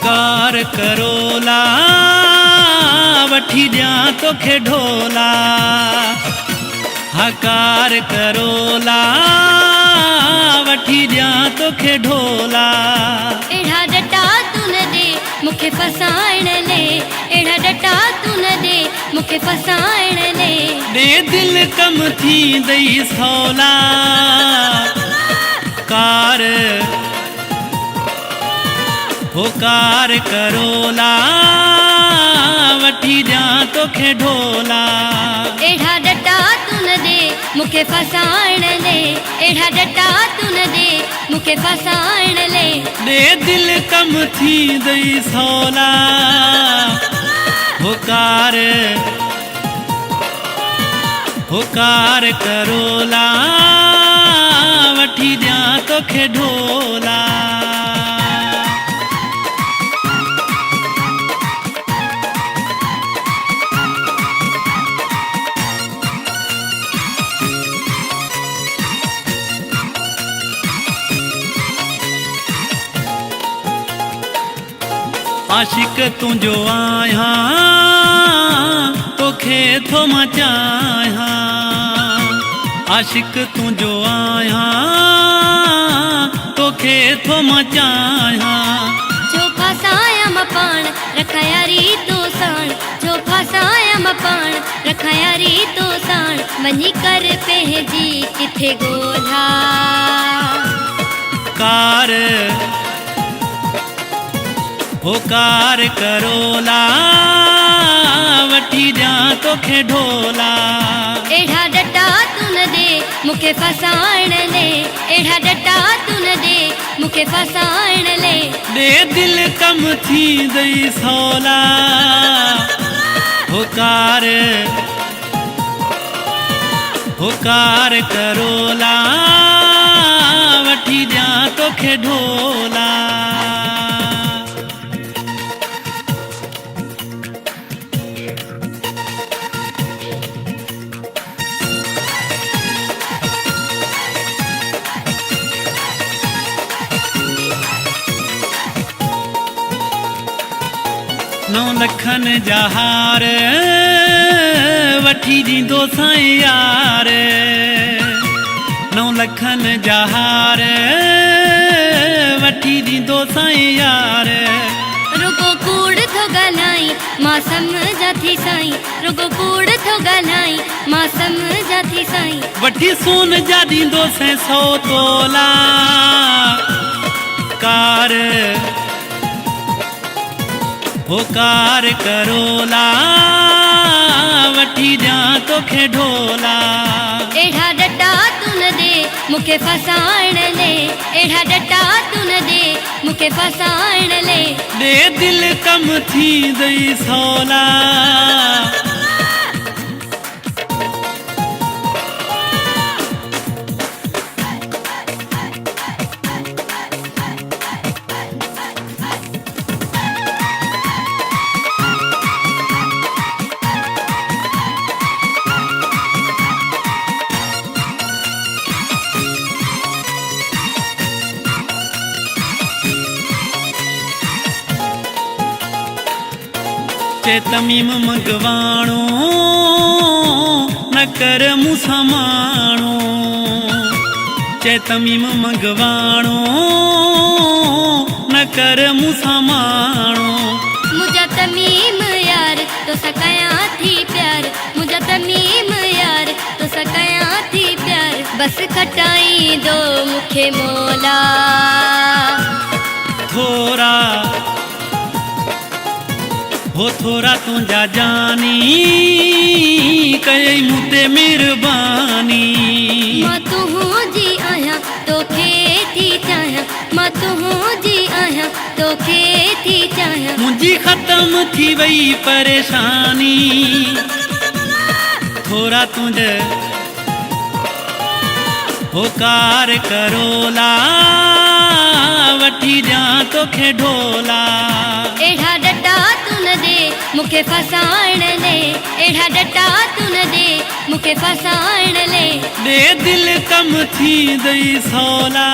Car Corolla वठी ॾियां तोखे ढोला। हकार करोला वठी ॾियां तोखे ढोला। एड़ा डटा तू न दे मुखे फसाइण ले, एड़ा डटा तू न दे मुखे फसाइण ले। दे दिल कम थी दई सौला। कार हो कार करोला वठी ॾियां तोखे ढोला। एड़ा डटा तू न दे मुखे फसाइण ले, एड़ा डटा तू न दे मुखे फसाइण ले। दे दिल कम थी दई सौला। हो कार करोला वठी ॾियां तोखे ढोला। आशिक तुझो आहियां तोखे थो मां चाहियां। आशिक तुझो आहियां तोखे थो मां चाहियां। जो फसाया मां पाण रखां यारी तो साण, जो फसाया मां पाण रखां यारी तो साण। वञी कर पंहिंजी किथे ॻोल्हा। कार हो कार करोला वठी ॾियां तोखे ढोला। एड़ा डटा तू न दे मुखे फसाइण ले, एड़ा डटा तू न दे मुखे फसाइण ले। दे दिल कम थी दई सौला। हो कार करोला वठी ॾियां तोखे ढोला। नौ लखन जा हार वठी ॾींदो साईं यार। नौ लखन जा हार वठी ॾींदो साईं यार। रुगो कूड़ थो ॻाल्हाई मां सम्झां थी साईं, रुगो कूड़ थो ॻाल्हाई मां सम्झां थी साईं। वठी सोन जा ॾींदो सैं 100 तोला। कार हो कार करोला वठी ॾियां तोखे ढोला। एड़ा डटा तू न दे मुखे फसाइण ले, एड़ा डटा तू न दे मुखे फसाइण ले। दे दिल कम थी दई सौला। चे तमीम मंगवाणो न कर मूंसां माणो। चे तमीम मंगवाणो न कर मूंसां माणो। मुझा तमीम यार तोसां कयां थी प्यार, मुझा तमीम यार तोसां कयां थी प्यार। बस खटाई दो मुखे मौला। थोरा हो थोरा तुंहिंजा जानी कई मूं ते महिरबानी। मां तुंहिंजी आहियां तोखे थी चाहियां, मां तुंहिंजी आहियां तोखे थी चाहियां। मुंहिंजी ख़त्म थी वई परेशानी। थोरा तुंहिंजे हो कार करोला वठी ॾियां तोखे ढोला। एड़ा डटा तू न दे मुखे फसाइण ले, एड़ा डटा तू न दे मुखे फसाइण ले। दे दिल कम थी दई सौला।